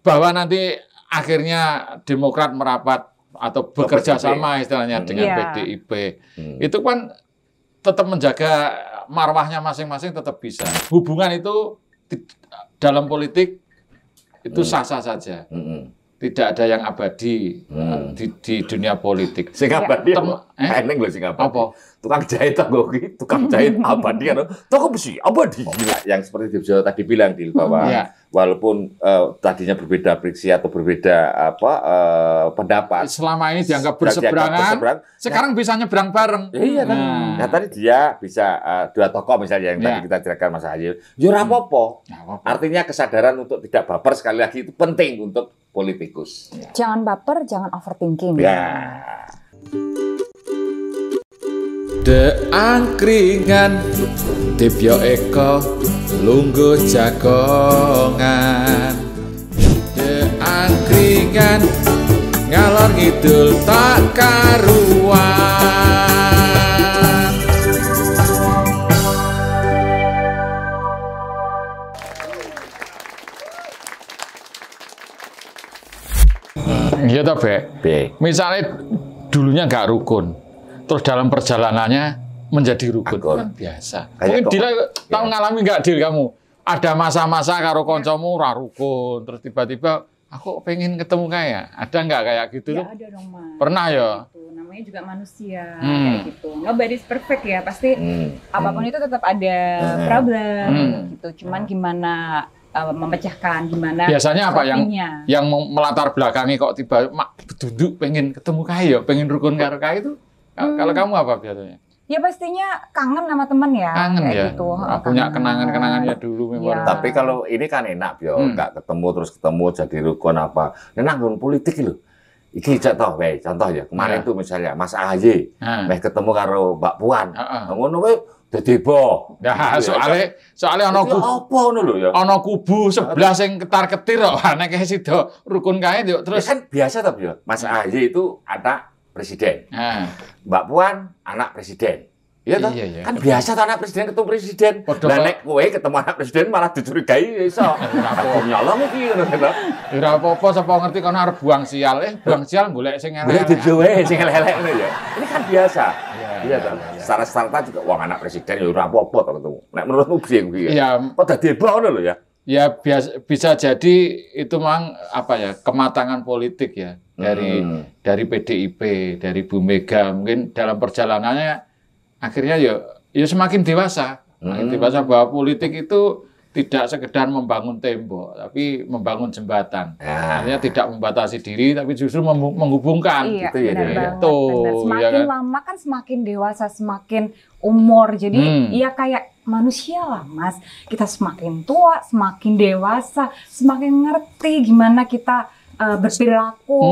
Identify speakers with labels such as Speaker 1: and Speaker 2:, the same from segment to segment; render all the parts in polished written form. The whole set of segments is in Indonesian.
Speaker 1: bahwa nanti akhirnya Demokrat merapat atau bekerja sama istilahnya dengan PDIP, itu kan tetap menjaga marwahnya masing-masing tetap bisa. Hubungan itu dalam politik itu sah-sah saja. Tidak ada yang abadi di dunia politik.
Speaker 2: Sing abadi eneng lho sing abadi. Tukang jahit tukang jahit abadi kan. Toko besi abadi. Gila. Yang seperti Dibjo tadi bilang bahwa walaupun tadinya berbeda friksi atau berbeda pendapat.
Speaker 1: Selama ini dianggap berseberangan, sekarang bisa nyebrang bareng.
Speaker 2: Iya kan. Nah tadi dia bisa dua tokoh misalnya yang tadi kita ceritakan Mas Ahaye. Ya ora apa-apa. Artinya kesadaran untuk tidak baper sekali lagi itu penting untuk politikus.
Speaker 3: Jangan baper, jangan overthinking.
Speaker 2: Ya.
Speaker 1: De angkringan Dibyo Eko lungguh jagongan. De angkringan ngalor ngidul tak karuan. Iya toh, Be. Misalnya dulunya nggak rukun, terus dalam perjalanannya menjadi rukun. Kan biasa. Mungkin Dila tahu ngalami nggak, Dil, kamu? Ada masa-masa karo koncomu ora rukun, terus tiba-tiba aku pengen ketemu kayak. Ada nggak kayak gitu?
Speaker 3: Ya ada dong, Mas.
Speaker 1: Pernah ya?
Speaker 3: Gitu. Namanya juga manusia, kayak gitu. Nobody's perfect ya, pasti apapun itu tetap ada problem gitu. Cuman gimana memecahkan, gimana
Speaker 1: biasanya apa yang melatar belakangi kok tiba mak duduk pengen ketemu kayak, pengen rukun karo kayak itu? Kalau kamu apa biasanya?
Speaker 3: Ya pastinya kangen sama temen ya.
Speaker 1: Kangen
Speaker 3: kayak
Speaker 1: ya.
Speaker 3: Gitu.
Speaker 1: Punya kenangan-kenangan ya dulu memori.
Speaker 2: Tapi kalau ini kan enak yo, nggak ketemu terus ketemu jadi rukun apa. Nenang politik lho. Iki contoh ya. Kemarin tuh misalnya Mas Ahaye ketemu karo Mbak Puan. Ngono wae dadi boh.
Speaker 1: Nah, soalnya ana kubu.
Speaker 2: Apa ngono lho ya?
Speaker 1: Ana kubu sebelah sing ketar-ketir kok. Nek sida rukun kae yuk terus.
Speaker 2: Ya kan biasa tapi ya. Mas Ahaye itu anak presiden. Mbak Puan anak presiden. Iya toh? Iya. Kan biasa tuh anak presiden ketemu presiden. Lah nek kowe ketemu anak presiden malah dicurigai iso. Aku nyolong iki ngono to.
Speaker 1: Ora apa-apa sapa ngerti kono arep buang sial. Buang sial golek sing elek.
Speaker 2: Golek dhewe sing elek ngono ya. Ini kan biasa. Iya toh. Secara starta juga wong anak presiden ya ora apa-apa to ketemu. Nek menurutmu piye kuwi? Iya. Kok dadi heboh ngono lho ya.
Speaker 1: Ya bisa jadi itu memang apa ya, kematangan politik ya dari PDIP, dari Bu Mega, mungkin dalam perjalanannya akhirnya ya semakin dewasa. Semakin dewasa bahwa politik itu tidak sekedar membangun tembok, tapi membangun jembatan. Artinya tidak membatasi diri, tapi justru menghubungkan.
Speaker 3: Iya,
Speaker 1: gitu ya.
Speaker 3: Semakin ya kan? Lama kan semakin dewasa, semakin umur. Jadi ya kayak manusia lah, Mas. Kita semakin tua, semakin dewasa, semakin ngerti gimana kita berperilaku,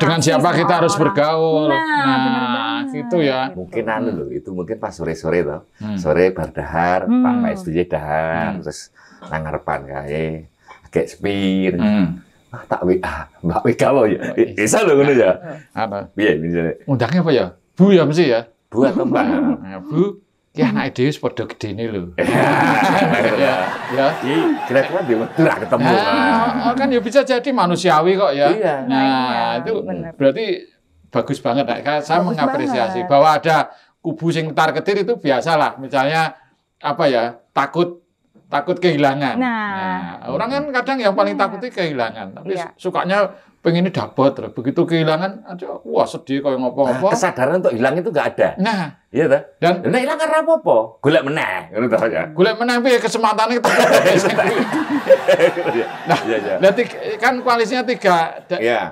Speaker 1: dengan siapa kita harus bergaul.
Speaker 3: Nah,
Speaker 1: gitu ya.
Speaker 2: Mungkin loh, itu mungkin pas sore-sore toh. Sore bar dahar, Pak SBY dahar, terus nang ngarepan kae agak sepi. Tak WA, Mbak WK apa ya? Bisa lho ngono ya.
Speaker 1: Apa?
Speaker 2: Piye misale?
Speaker 1: Undangnya apa ya? Bu ya mesti ya.
Speaker 2: Bu atau Mbak?
Speaker 1: Bu, ki anake dhewe padha gedene lho.
Speaker 2: Ya. Kira-kira di waktu ketemu.
Speaker 1: Kan ya bisa jadi manusiawi kok ya.
Speaker 2: Iya.
Speaker 1: Nah, itu berarti bagus banget. Saya mengapresiasi bahwa ada kubu sing ketar-ketir itu biasalah. Misalnya apa ya? Takut kehilangan. Nah, orang kan kadang yang paling takut itu kehilangan. Tapi sukanya pengennya dapat. Begitu kehilangan, aduh, wah sedih kayak ngopo-ngopo.
Speaker 2: Kesadaran untuk hilang itu nggak ada.
Speaker 1: Nah,
Speaker 2: iya toh. Dan hilang karena apa? Golek meneh, ngono toh ya.
Speaker 1: Golek meneh piye kesempatannya itu. Nah, berarti kan koalisinya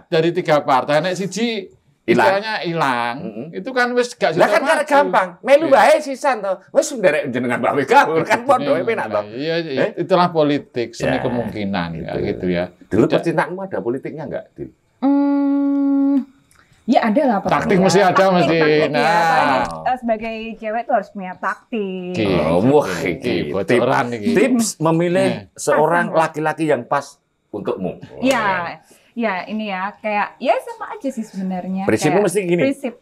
Speaker 1: dari 3 partai. Nek siji istilahnya hilang, itu kan wis gak
Speaker 2: lah kan karena gampang, melu wae sisan to. Wis nderek jenengan Mbak WK kan padha penak to.
Speaker 1: Iya, itulah politik, seni kemungkinan gitu ya.
Speaker 2: Dulu percintaanmu ada politiknya enggak, Dil?
Speaker 3: Ya ada lah.
Speaker 1: Taktik mesti ada mesti. Nah,
Speaker 3: sebagai cewek tuh harus punya taktik.
Speaker 2: Wah, iki
Speaker 1: bocoran iki.
Speaker 2: Tips memilih seorang laki-laki yang pas untukmu.
Speaker 3: Iya. Ya ini ya kayak ya sama aja sih sebenarnya.
Speaker 2: Prinsipnya mesti gini.
Speaker 3: Prinsip.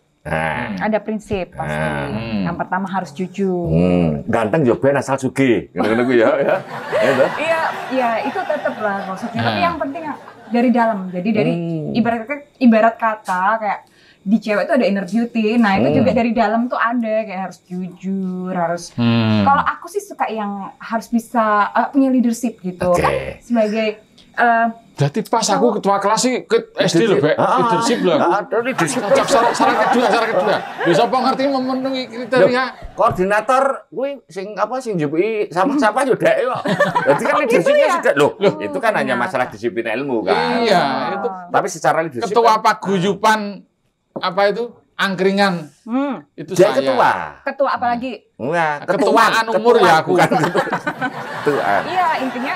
Speaker 3: Ada prinsip pasti. Yang pertama harus jujur.
Speaker 2: Ganteng juga asal sugih. Ngono-ngono ya.
Speaker 3: Iya, itu tetap lah maksudnya. Tapi yang penting dari dalam. Jadi dari ibarat kata kayak di cewek itu ada inner beauty. Nah, itu juga dari dalam tuh ada kayak harus jujur, harus kalau aku sih suka yang harus bisa punya leadership gitu. Kan sebagai
Speaker 1: berarti pas aku ketua kelas sih ke SD loh, Bek. Leadership loh. Leadership. Syarat kedua. Bisa apa ngerti memenuhi kriteria
Speaker 2: koordinator kuwi sing njupuki siapa yo dhek kok. Berarti kan leadershipnya sudah loh. Itu kan hanya masalah disiplin ilmu kan.
Speaker 1: Iya, itu.
Speaker 2: Tapi secara leadership
Speaker 1: ketua paguyuban apa itu? Angkringan. Itu
Speaker 2: dia
Speaker 1: saya.
Speaker 3: Ketua apalagi?
Speaker 2: Enggak,
Speaker 1: ketuaan umur ya aku.
Speaker 2: Ketuaan.
Speaker 3: Iya, intinya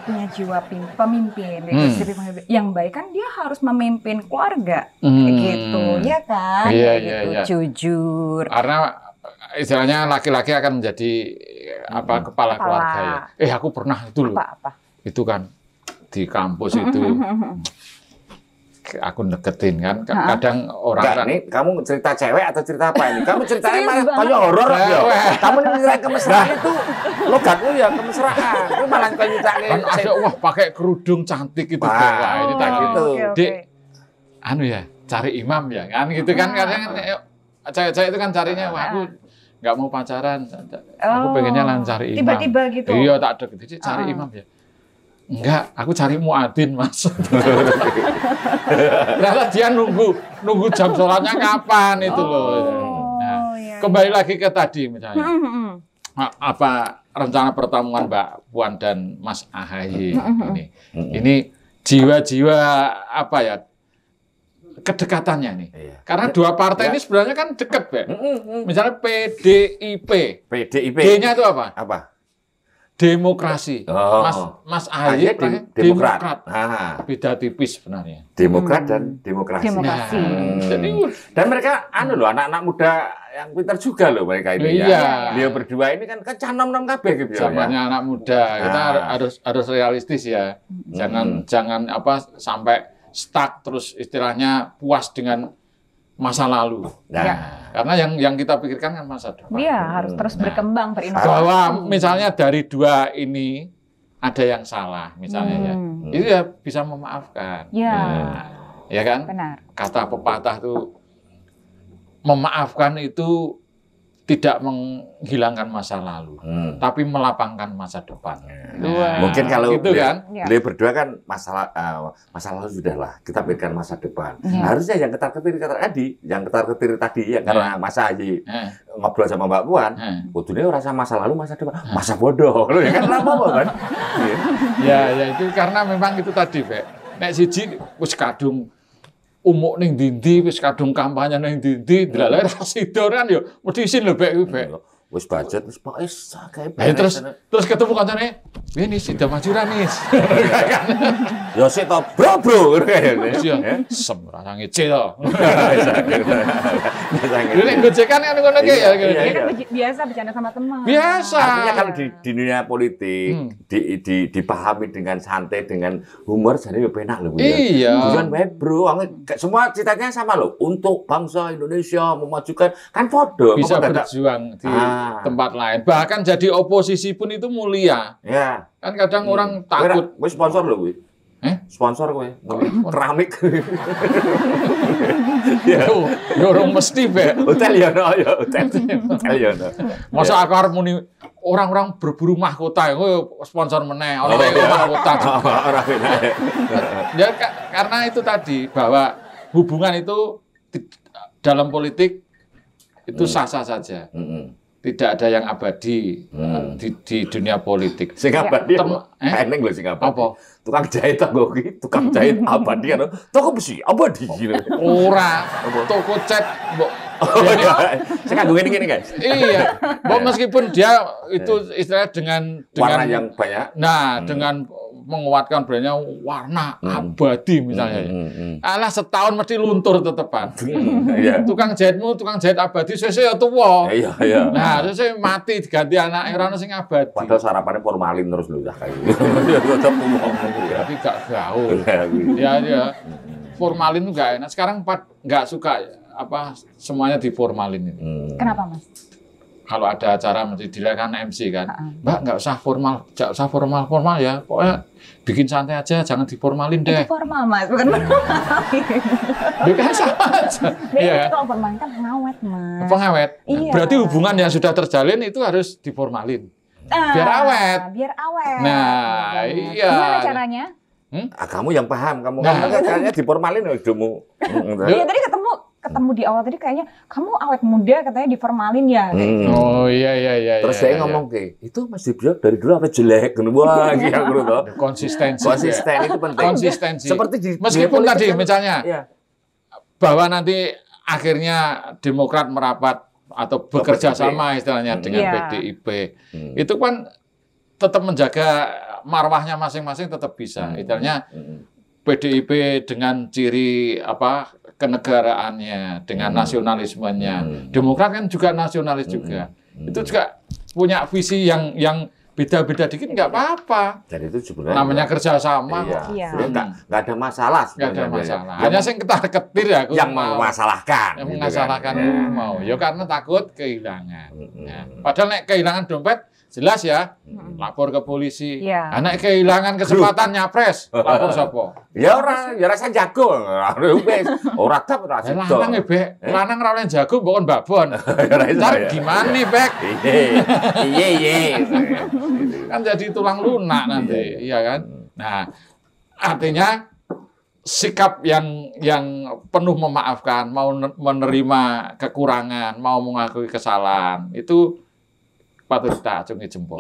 Speaker 3: punya jiwa pemimpin, yang baik kan dia harus memimpin keluarga, gitu, ya kan?
Speaker 1: Iya.
Speaker 3: Jujur.
Speaker 1: Karena istilahnya laki-laki akan menjadi kepala keluarga ya. Aku pernah itu loh.
Speaker 3: Apa?
Speaker 1: Itu kan di kampus itu. Aku deketin kan, kadang orang
Speaker 2: nih kamu cerita cewek atau cerita apa ini? Kamu ceritanya malah kayak horor ya. Kamu cerita kemesraan itu logatmu ya kemesraan. Itu malah kayak ceritanya
Speaker 1: kan ada pakai kerudung cantik itu.
Speaker 2: Wah, ini tak gitu.
Speaker 1: Dek, ya, cari imam ya kan gitu kan. Kadang cewek-cewek itu kan carinya aku nggak mau pacaran. Aku pengennya cari imam.
Speaker 3: Tiba-tiba gitu.
Speaker 1: Iya, tak deketin cari imam ya. Enggak, aku cari muadzin, Mas. Ternyata dia nunggu jam sholatnya kapan itu loh. Nah, kembali lagi ke tadi misalnya. Apa rencana pertemuan Mbak Puan dan Mas Ahaye ini? Ini jiwa-jiwa apa ya? Kedekatannya nih. Karena dua partai ini sebenarnya kan dekat, Pak. Misalnya PDIP. D-nya itu apa?
Speaker 2: Apa?
Speaker 1: Demokrasi. Mas Ahaye Demokrat. Beda tipis sebenarnya.
Speaker 2: Demokrat dan demokrasi. Dan mereka anak-anak muda yang pintar juga loh mereka ini ya. Dia berdua ini kan canom-nom kabeh gitu ya.
Speaker 1: Zamannya anak muda. Kita harus realistis ya. Jangan sampai stuck terus istilahnya puas dengan masa lalu. Karena yang kita pikirkan kan masa depan.
Speaker 3: Iya, harus terus berkembang, berinovasi.
Speaker 1: Bahwa misalnya dari dua ini ada yang salah misalnya ya. Itu ya bisa memaafkan. Ya kan?
Speaker 3: Benar.
Speaker 1: Kata pepatah tuh memaafkan itu tidak menghilangkan masa lalu, tapi melapangkan masa depan.
Speaker 2: Mungkin kalau
Speaker 1: gitu kan?
Speaker 2: Beliau berdua kan masa lalu sudahlah, kita pikirkan masa depan. Harusnya yang ketar-ketir tadi, ya karena Mas Ahaye ngobrol sama Mbak Puan, butuhnya rasa masa lalu, masa depan, masa bodoh, ya kan lama kan?
Speaker 1: Ya itu karena memang itu tadi, Pak. Nek siji wis kadung umuk ning ndi wis kadung kampanye ning ndi delalah sida kan yo mesti isin lho Bek.
Speaker 2: Wis budget wis pokoke sakake.
Speaker 1: Terus ketemu kancane, "Ini sida majuran nih."
Speaker 2: Ya sik to, bro.
Speaker 1: Ya, sem rasa ngece to. Nek gojekan kan ngono ki ya.
Speaker 3: Biasa bercanda sama teman.
Speaker 1: Biasa.
Speaker 2: Artinya kalau di dunia politik dipahami dengan santai, dengan humor jadi ya penak loh.
Speaker 1: Iya.
Speaker 2: Bukan bae, bro. Semua cita-citanya sama loh. Untuk bangsa Indonesia memajukan kan podo.
Speaker 1: Bisa berjuang di tempat lain. Bahkan jadi oposisi pun itu mulia.
Speaker 2: Ya.
Speaker 1: Kan kadang orang takut.
Speaker 2: Gue sponsor loh, gue. Sponsor gue. Keramik.
Speaker 1: Dorong mesti, Be.
Speaker 2: Hotel ya, hotel ya.
Speaker 1: Masa aku harus muni orang-orang berburu mahkota, sponsor meneh, orang mahkota. Ya karena itu tadi bahwa hubungan itu dalam politik itu sah-sah saja. Tidak ada yang abadi di dunia politik.
Speaker 2: Sing abadi eneng lho sing abadi.
Speaker 1: Apa?
Speaker 2: Tukang jahit tukang jahit abadi kan. Toko besi abadi gitu.
Speaker 1: Ora, toko cat mbok.
Speaker 2: Saya kagum ini guys.
Speaker 1: Iya. Mbok meskipun dia itu istilahnya dengan
Speaker 2: warna yang banyak.
Speaker 1: Nah, dengan menguatkan brandnya warna abadi misalnya. Alah setahun mesti luntur tetepan. Tukang jahit abadi sesuk ya tuwa.
Speaker 2: Iya.
Speaker 1: Nah, sesuk mati diganti anake ora ono sing abadi.
Speaker 2: Padahal sarapannya formalin terus lho kayak gitu.
Speaker 1: Tapi gak gaul. Ya. Formalin tuh gak enak. Sekarang nggak suka semuanya di formalin ini.
Speaker 3: Kenapa, Mas?
Speaker 1: kalau ada acara mesti dilakukan MC kan, Mbak nggak usah formal ya, pokoknya bikin santai aja, jangan diformalin deh.
Speaker 3: Itu formal Mas, bukan formal.
Speaker 1: Bukan sama aja.
Speaker 3: Iya. Kalau formal kan pengawet Mas.
Speaker 1: Pengawet.
Speaker 3: Iya.
Speaker 1: Berarti hubungan yang sudah terjalin itu harus diformalin. Biar awet.
Speaker 3: Biar awet.
Speaker 1: Nah, iya.
Speaker 3: Gimana caranya?
Speaker 2: Kamu yang paham, kamu caranya diformalin hidupmu.
Speaker 3: Iya tadi ketemu di awal tadi kayaknya kamu awet muda katanya diformalin ya.
Speaker 1: Oh iya.
Speaker 2: Terus saya ngomong itu Mas Dibyo dari dulu apa jelek? Wah, gitu loh.
Speaker 1: Konsistensi
Speaker 2: itu penting.
Speaker 1: Konsistensi.
Speaker 2: Seperti
Speaker 1: meskipun tadi misalnya bahwa nanti akhirnya Demokrat merapat atau bekerja sama istilahnya dengan PDIP. Itu kan tetap menjaga marwahnya masing-masing tetap bisa. Istilahnya PDIP dengan ciri kenegaraannya, dengan nasionalismenya. Demokrat kan juga nasionalis juga. Itu juga punya visi yang beda-beda dikit nggak apa-apa.
Speaker 2: Jadi itu sebenarnya
Speaker 1: namanya kerjasama.
Speaker 2: Iya. Nggak ada masalah.
Speaker 1: Nggak ada masalah. Hanya yang ketar-ketir ya.
Speaker 2: Yang memasalahkan.
Speaker 1: Yang mengasalahkan mau. Ya karena takut kehilangan. Padahal kehilangan dompet jelas ya, lapor ke polisi. Anak kehilangan kesempatan nyapres, lapor siapa?
Speaker 2: Ya rasa jago. Ora tap ora sido.
Speaker 1: Lanang Bek, lanang ra oleh jago mbok babon. Entar gimana Bek?
Speaker 2: Iya.
Speaker 1: Kan jadi tulang lunak nanti, iya kan? Nah, artinya sikap yang penuh memaafkan, mau menerima kekurangan, mau mengakui kesalahan, itu patut kita acungi jempol.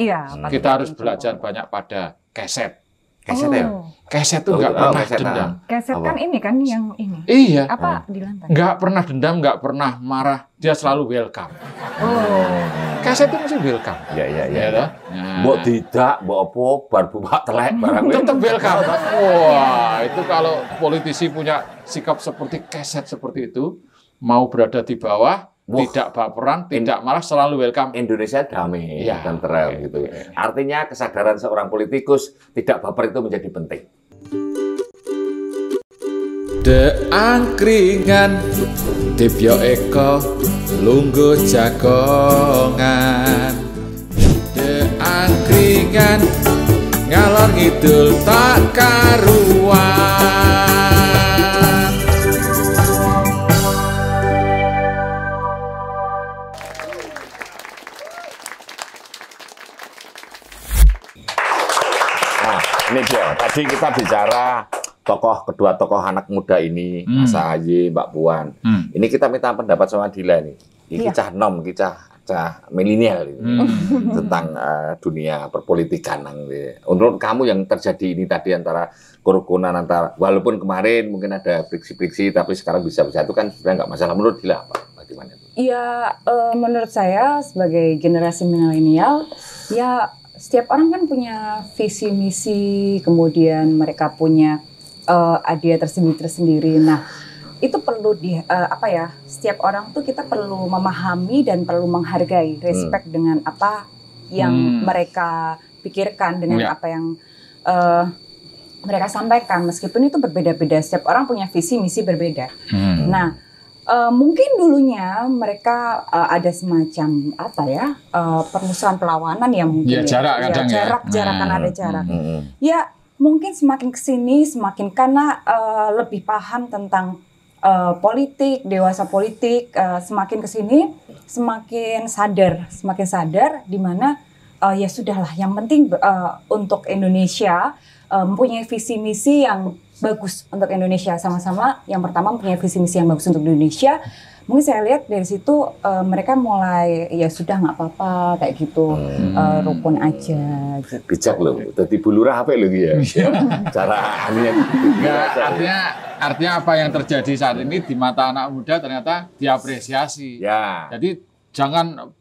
Speaker 1: Kita harus belajar banyak pada keset.
Speaker 2: Keset ya?
Speaker 1: Keset itu nggak pernah dendam.
Speaker 3: Keset kan ini kan yang ini.
Speaker 1: Iya.
Speaker 3: Apa di lantai?
Speaker 1: Nggak pernah dendam, nggak pernah marah. Dia selalu welcome. Keset itu mesti welcome.
Speaker 2: Iya. Mbok tidak, mbok apa, bar bumak telek barang.
Speaker 1: Tetap welcome. Wah, itu kalau politisi punya sikap seperti keset seperti itu, mau berada di bawah, tidak baperan, tidak marah, selalu welcome.
Speaker 2: Indonesia damai dan tenang gitu. Artinya kesadaran seorang politikus tidak baper itu menjadi penting.
Speaker 1: De angkringan Dibyo Eko lungguh jagongan. De angkringan ngalor ngidul tak karuan.
Speaker 2: Ini dia, tadi kita bicara kedua tokoh anak muda ini, Mas Ahaye, Mbak Puan. Ini kita minta pendapat sama Dila nih. Ini cah nom, cah milenial tentang dunia perpolitikan. Menurut kamu yang terjadi ini tadi antara kerukunan antara, walaupun kemarin mungkin ada friksi-friksi, tapi sekarang bisa bersatu kan sebenarnya nggak masalah. Menurut Dila apa? Bagaimana itu?
Speaker 3: Iya, menurut saya sebagai generasi milenial, ya setiap orang kan punya visi misi, kemudian mereka punya idea tersendiri. Nah, itu perlu setiap orang tuh kita perlu memahami dan perlu menghargai, respect dengan apa yang mereka pikirkan, dengan apa yang mereka sampaikan, meskipun itu berbeda-beda. Setiap orang punya visi misi berbeda. Nah, mungkin dulunya mereka ada semacam permusuhan perlawanan yang mungkin jarak ada jarak. Ya mungkin semakin kesini semakin karena lebih paham tentang politik, dewasa politik, semakin kesini semakin sadar di mana ya sudahlah, yang penting untuk Indonesia mempunyai visi misi yang bagus untuk Indonesia, sama-sama. Yang pertama mempunyai visi misi yang bagus untuk Indonesia. Mungkin saya lihat dari situ mereka mulai ya sudah nggak apa-apa kayak gitu, rukun aja. Gitu.
Speaker 2: Bijak loh, jadi bulurah apa loh ya? Cara
Speaker 1: artinya apa yang terjadi saat ini di mata anak muda ternyata diapresiasi.
Speaker 2: Ya.
Speaker 1: Jadi jangan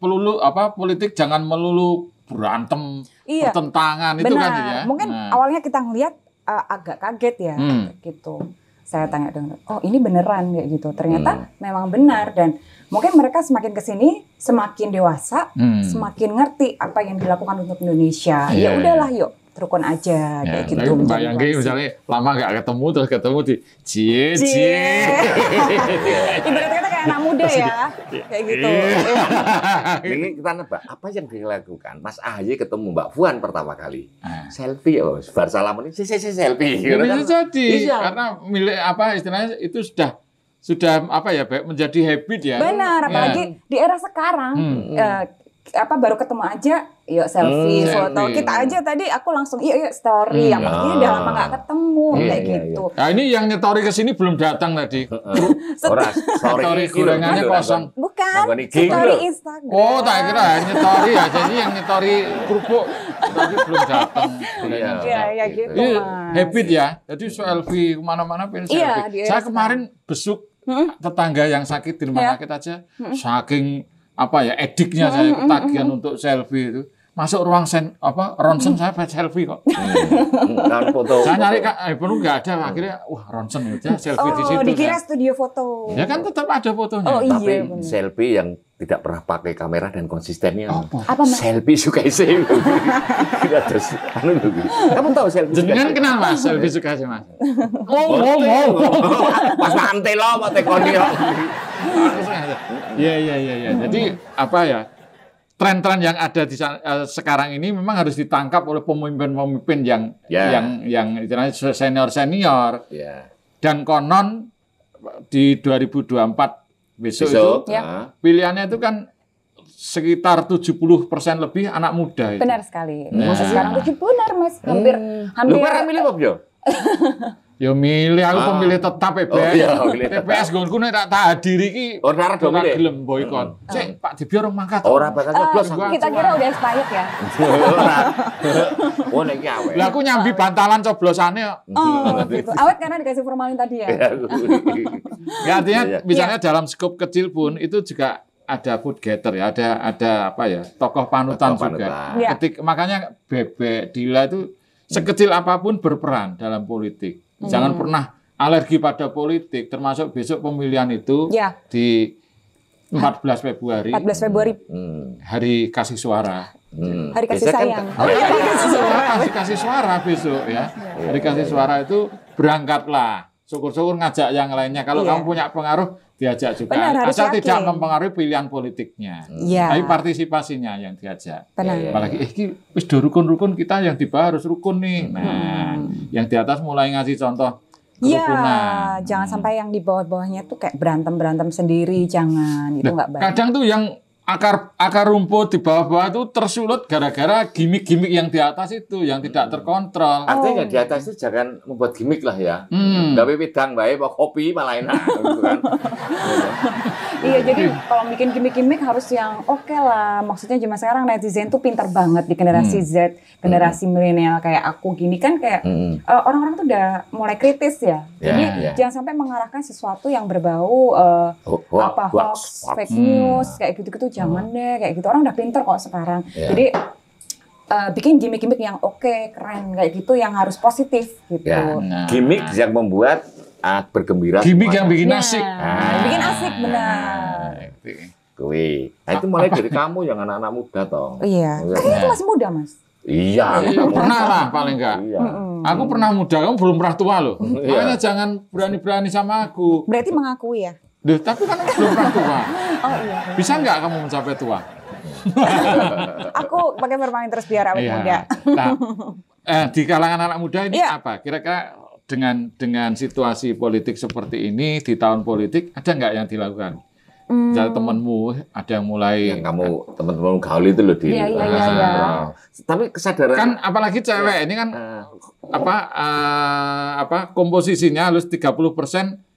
Speaker 1: politik jangan melulu berantem, pertentangan.
Speaker 3: Benar.
Speaker 1: Itu kan ya.
Speaker 3: Mungkin awalnya kita ngelihat agak kaget ya, gitu. Saya tanya dengan, oh ini beneran kayak gitu. Ternyata memang benar, dan mungkin mereka semakin kesini semakin dewasa, semakin ngerti apa yang dilakukan untuk Indonesia. Ya udahlah, yuk rukun aja kayak gitu.
Speaker 1: Bayangin misalnya lama nggak ketemu terus ketemu di cie.
Speaker 3: Ibaratnya anak muda ya, kayak gitu.
Speaker 2: Ini kita nebak, apa yang dilakukan? Mas AHY ketemu Mbak Puan pertama kali, selfie, bar salaman ini selfie.
Speaker 1: Bisa jadi, karena milik apa istilahnya itu sudah apa ya, menjadi habit ya.
Speaker 3: Benar, apalagi di era sekarang. Baru ketemu aja, yuk selfie, foto. Kita aja tadi aku langsung yuk story. Yang pastinya udah lama nggak ketemu kayak gitu.
Speaker 1: Nah ini yang nyetori ke sini belum datang tadi. Story gorengannya kosong.
Speaker 3: Bukan. Story Instagram.
Speaker 1: Oh, tak kira nyetori ya. Jadi yang nyetori kerupuk tadi belum datang.
Speaker 3: Iya gitu.
Speaker 1: Habit ya. Jadi selfie kemana-mana pengen selfie. Saya kemarin besuk tetangga yang sakit di rumah sakit aja. Saking ediknya saya ketagihan untuk selfie itu. Masuk ruang ronsen saya selfie kok. Saya nyari iPhone nggak ada, akhirnya ronsen aja selfie di situ.
Speaker 3: Dikira studio foto.
Speaker 1: Ya kan tetap ada fotonya.
Speaker 2: Tapi selfie yang tidak pernah pakai kamera dan konsistennya.
Speaker 3: Apa Mas?
Speaker 2: Selfie suka isi. Kamu tahu selfie?
Speaker 1: Jenengan kenal Mas selfie suka sih Mas?
Speaker 2: Pas mantel lo, mau tekoni lo.
Speaker 1: Iya. Jadi tren-tren yang ada di sekarang ini memang harus ditangkap oleh pemimpin-pemimpin yang istilahnya senior. Dan konon di 2024 besok itu pilihannya itu kan sekitar 70% lebih anak muda itu.
Speaker 3: Benar sekali. Sekarang 70 benar Mas. Hampir.
Speaker 2: Lu pernah milih apa, Bro?
Speaker 1: Ya milih, aku pemilih tetap TPS gonku nek tak hadiri iki
Speaker 2: ora
Speaker 1: gelem boikot. Cek Pak Dibyo orang mangkat.
Speaker 2: Ora bakal nyoblos.
Speaker 3: Kita kira udah expired ya.
Speaker 2: Oh nek iki awet.
Speaker 1: Lah aku nyambi bantalan coblosane kok.
Speaker 3: Gitu. Awet karena dikasih formalin tadi ya.
Speaker 1: Ya artinya misalnya dalam skop kecil pun itu juga ada food getter ya, ada tokoh panutan juga. Makanya Bebek Dila itu sekecil apapun berperan dalam politik. Jangan pernah alergi pada politik, termasuk besok pemilihan itu di 14 Februari. Hari kasih suara.
Speaker 3: Hari kasih sayang.
Speaker 1: Kasih suara besok ya. Hari kasih suara itu berangkatlah. Syukur-syukur ngajak yang lainnya. Kalau kamu punya pengaruh, diajak juga. Asal tidak mempengaruhi pilihan politiknya. Tapi partisipasinya yang diajak. Apalagi wis do rukun-rukun, kita yang di bawah harus rukun nih. Nah, yang di atas mulai ngasih contoh kerukunan.
Speaker 3: Jangan sampai yang di bawah-bawahnya tuh kayak berantem sendiri, jangan. Itu nggak baik.
Speaker 1: Kadang tuh yang akar rumput di bawah-bawah itu tersulut gara-gara gimmick-gimmick yang di atas itu yang tidak terkontrol.
Speaker 2: Artinya di atas itu jangan membuat gimmick lah ya. Gawe wedang bae mau kopi malah enak gitu kan.
Speaker 3: Iya, jadi kalau bikin gimmick-gimmick harus yang oke lah. Maksudnya zaman sekarang netizen tuh pintar banget di generasi Z, generasi milenial kayak aku gini kan kayak orang-orang tuh udah mulai kritis ya. Jadi jangan sampai mengarahkan sesuatu yang berbau hoax, fake news kayak gitu-gitu. Jangan deh, kayak gitu. Orang udah pinter kok sekarang. Jadi bikin gimmick-gimmick yang oke, keren kayak gitu, yang harus positif gitu.
Speaker 2: Gimmick yang membuat bergembira.
Speaker 1: Gimmick yang bikin asik.
Speaker 3: Bikin asik, benar.
Speaker 2: Nah itu mulai dari kamu yang anak-anak muda toh.
Speaker 3: Iya. Kayaknya itu masih muda Mas.
Speaker 2: Iya.
Speaker 1: Pernah lah paling enggak. Aku pernah muda, kamu belum pernah tua loh. Makanya jangan berani-berani sama aku.
Speaker 3: Berarti mengakui ya?
Speaker 1: Tapi kan aku belum pernah tua.
Speaker 3: Oh iya.
Speaker 1: Bisa nggak kamu mencapai tua?
Speaker 3: Aku pakai bermain terus biar awet muda.
Speaker 1: Nah, di kalangan anak muda ini apa? Kira-kira dengan situasi politik seperti ini di tahun politik ada nggak yang dilakukan? Jadi temanmu ada yang mulai
Speaker 2: yang kamu teman-teman gaul itu loh di.
Speaker 3: Iya.
Speaker 2: Tapi kesadaran
Speaker 1: kan apalagi cewek ini kan komposisinya harus 30%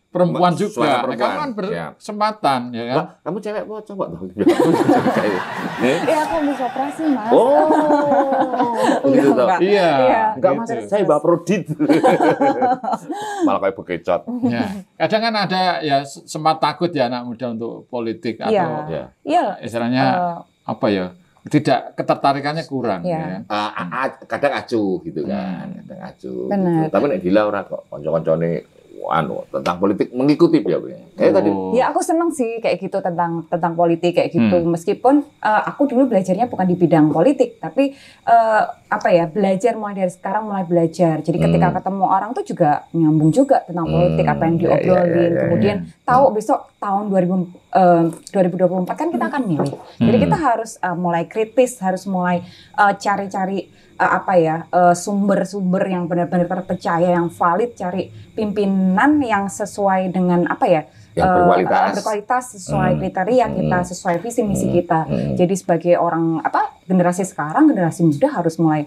Speaker 1: perempuan juga. Kamu kan berkesempatan ya kan.
Speaker 2: Kamu cewek mau coba dong.
Speaker 3: Aku bisa operasi Mas.
Speaker 2: Gitu toh.
Speaker 1: Iya.
Speaker 2: Enggak Mas, saya Mbak Prodit. Malah kayak bekecot.
Speaker 1: Kadang kan ada ya sempat takut ya anak muda untuk politik atau istilahnya tidak ketertarikannya kurang ya.
Speaker 2: Kadang acuh gitu kan, kadang acuh. Gitu. Tapi nek Dila ora kok kanca-kancane tentang politik mengikuti ya Bu. Tadi.
Speaker 3: Ya aku seneng sih kayak gitu tentang politik kayak gitu. Meskipun aku dulu belajarnya bukan di bidang politik, tapi apa ya, belajar mulai dari sekarang, mulai belajar. Jadi ketika ketemu orang tuh juga nyambung juga tentang politik, apa yang diobrolin. Kemudian tahu besok tahun 2024 kan kita akan milih. Jadi kita harus mulai kritis, harus mulai cari-cari sumber-sumber yang benar-benar terpercaya, yang valid, cari pimpinan yang sesuai dengan berkualitas sesuai kriteria kita, sesuai visi misi kita. Jadi sebagai orang generasi sekarang, generasi muda harus mulai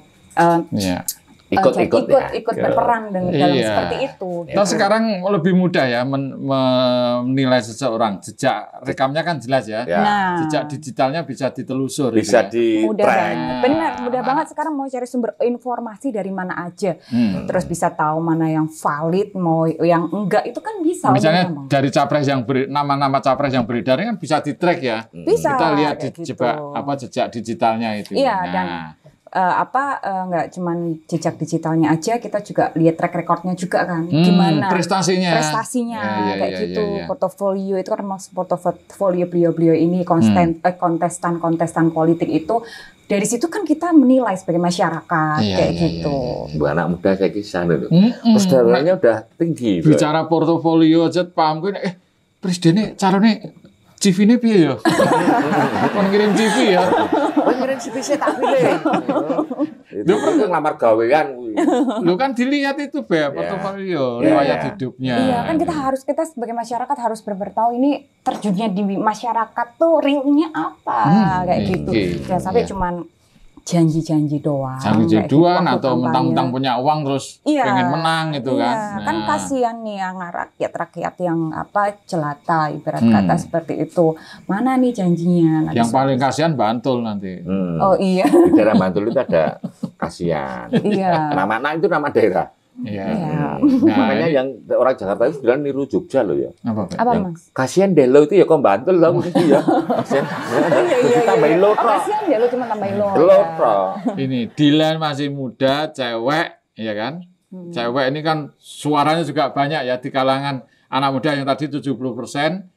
Speaker 3: ikut berperan dalam seperti itu.
Speaker 1: Nah, sekarang lebih mudah ya menilai seseorang. Jejak rekamnya kan jelas ya. Nah, jejak digitalnya bisa ditelusur.
Speaker 2: Bisa di-track.
Speaker 3: Benar, mudah banget sekarang mau cari sumber informasi dari mana aja. Terus bisa tahu mana yang valid, mau yang enggak, itu kan bisa.
Speaker 1: Misalnya dari capres yang nama-nama capres yang beredar kan bisa di-track ya.
Speaker 3: Bisa.
Speaker 1: Kita lihat jejak digitalnya itu.
Speaker 3: Iya, dan nggak cuman jejak digitalnya aja, kita juga lihat track recordnya juga kan, gimana prestasinya kayak gitu. Portofolio itu kan termasuk portofolio beliau ini kontestan politik itu. Dari situ kan kita menilai sebagai masyarakat kayak gitu.
Speaker 2: Bu anak muda saya kisah dulu, kesedarannya udah tinggi.
Speaker 1: Bicara portofolio aja paham kan, presidennya caranya CV-nya piye ya? Kon ngirim CV ya.
Speaker 2: Ngirim CV saya tak pilih. Itu kan ngelamar gawean kuwi.
Speaker 1: Lu kan dilihat itu portofolio, riwayat hidupnya.
Speaker 3: Iya, kan kita sebagai masyarakat harus bertahu ini terjunnya di masyarakat tuh realnya apa kayak gitu. Jangan sampai cuman janji-janji doang.
Speaker 1: Janji doang atau mentang-mentang punya uang terus pengen menang gitu kan.
Speaker 3: Kan kasihan nih yang rakyat yang jelata ibarat kata seperti itu. Mana nih janjinya?
Speaker 1: Yang paling kasihan Bantul nanti.
Speaker 3: Oh iya.
Speaker 2: Di daerah Bantul itu ada kasihan.
Speaker 3: Iya.
Speaker 2: Nama itu nama daerah.
Speaker 1: Iya.
Speaker 2: Makanya yang orang Jakarta itu bilang niru Jogja loh ya.
Speaker 3: Apa Mas?
Speaker 2: Kasihan Delo itu ya kok Bantul loh gitu ya.
Speaker 3: Iya.
Speaker 2: Tambahin lo.
Speaker 3: Kasihan Delo cuma tambahin lo.
Speaker 1: Ini Dilan masih muda, cewek, ya kan? Cewek ini kan suaranya juga banyak ya di kalangan anak muda yang tadi 70%,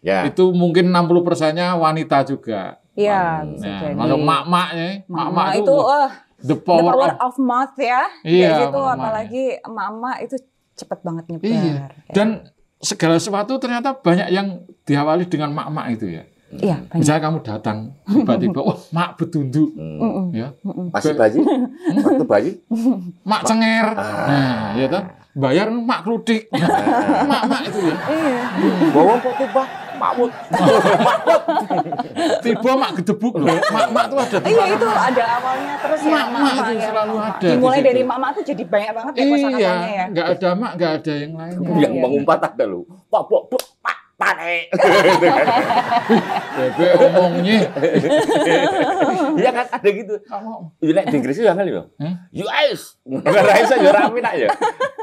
Speaker 1: itu mungkin 60%-nya wanita juga.
Speaker 3: Iya,
Speaker 1: kalau mak-maknya, mak-mak
Speaker 3: itu
Speaker 1: the power
Speaker 3: of mouth ya.
Speaker 1: Iya,
Speaker 3: gitu, apalagi emak-emak itu cepet banget nyebar.
Speaker 1: Iya. Dan segala sesuatu ternyata banyak yang diawali dengan mak-mak itu ya.
Speaker 3: Iya, banyak.
Speaker 1: Misalnya kamu datang tiba-tiba, mak betunduk, ya.
Speaker 2: Masih bayi? Waktu bayi?
Speaker 1: Mak cenger, nah, ya toh. Bayar mak kludik, mak itu ya.
Speaker 3: Iya.
Speaker 2: Bawa kok tiba, makmut.
Speaker 1: Tiba mak gedebuk loh, mak tuh ada.
Speaker 3: Iya itu ada awalnya terus ya.
Speaker 1: Mak itu selalu ada.
Speaker 3: Dimulai dari mak tuh jadi banyak banget ya kosakatanya ya.
Speaker 1: Nggak ada mak, nggak ada yang lain.
Speaker 2: Yang mengumpat ada loh, pak.
Speaker 1: Bebe omongnya.
Speaker 2: Iya kan ada gitu. Iya di Inggris juga kali loh. US. Negara Indonesia ya rame nak ya.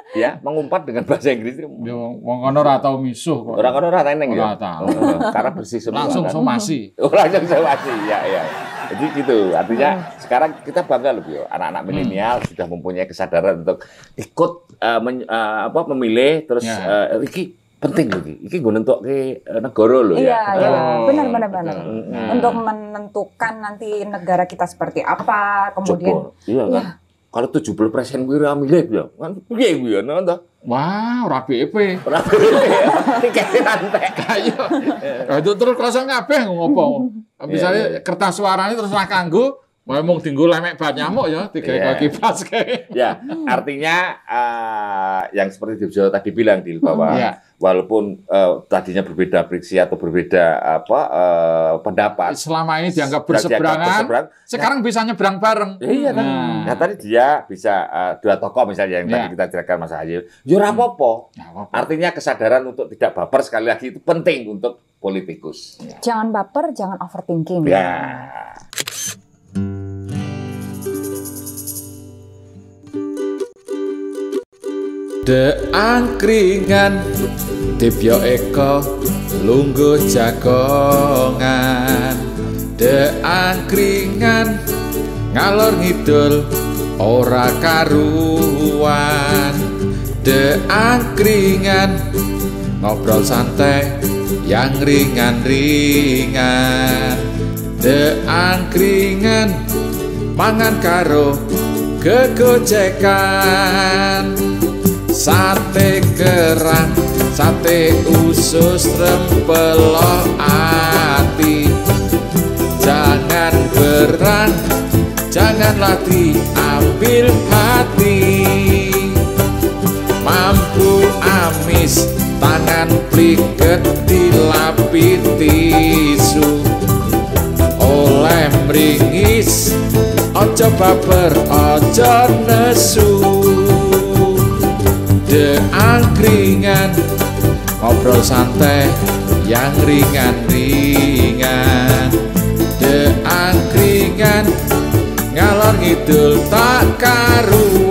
Speaker 2: Ya, mengumpat dengan bahasa Inggris.
Speaker 1: Wong kono ora tau misuh kok.
Speaker 2: Orang kono ora teneng ya.
Speaker 1: Ora tahu.
Speaker 2: Karena bersih semua.
Speaker 1: Langsung somasi.
Speaker 2: Langsung somasi. Ya. Jadi gitu. Artinya sekarang kita bangga loh, Bio. Anak-anak milenial sudah mempunyai kesadaran untuk ikut memilih terus iki penting loh, iki gue nentuk ke negara loh
Speaker 3: ya. Iya, benar. Untuk menentukan nanti negara kita seperti apa, kemudian.
Speaker 2: Iya kan. Kalau 70% gue milih ya, kan piye gue ya nonton.
Speaker 1: Wah, ora BP.
Speaker 2: Tiket rantai.
Speaker 1: Ayo. Itu terus kerasa kabeh ngopo. Misalnya kertas suaranya terus ra kanggo, ngomong tinggal lemek bat nyamuk ya, tiga kipas kayak.
Speaker 2: Ya, artinya yang seperti Dibjo tadi bilang bahwa walaupun tadinya berbeda friksi atau berbeda pendapat,
Speaker 1: selama ini dianggap berseberangan, sekarang bisa nyebrang bareng.
Speaker 2: Iya kan. Nah tadi dia bisa dua tokoh misalnya yang tadi kita ceritakan Mas Ayu, ya ora apa-apa. Artinya kesadaran untuk tidak baper sekali lagi itu penting untuk politikus.
Speaker 3: Jangan baper, jangan overthinking.
Speaker 2: Ya.
Speaker 1: De angkringan Dibyo Eko lungguh jagongan. De angkringan ngalor ngidul ora karuan. De angkringan ngobrol santai yang ringan-ringan. De angkringan mangan karo kegojekan, sate kerang, sate usus, rempelo ati. Jangan berang, janganlah diambil hati. Mampu amis, tangan pliket dilapit tisu. Oleh mringis, ojo baper, ojo nesu. De angkringan, ngobrol santai yang ringan-ringan. De angkringan, ngalor ngidul tak karuan.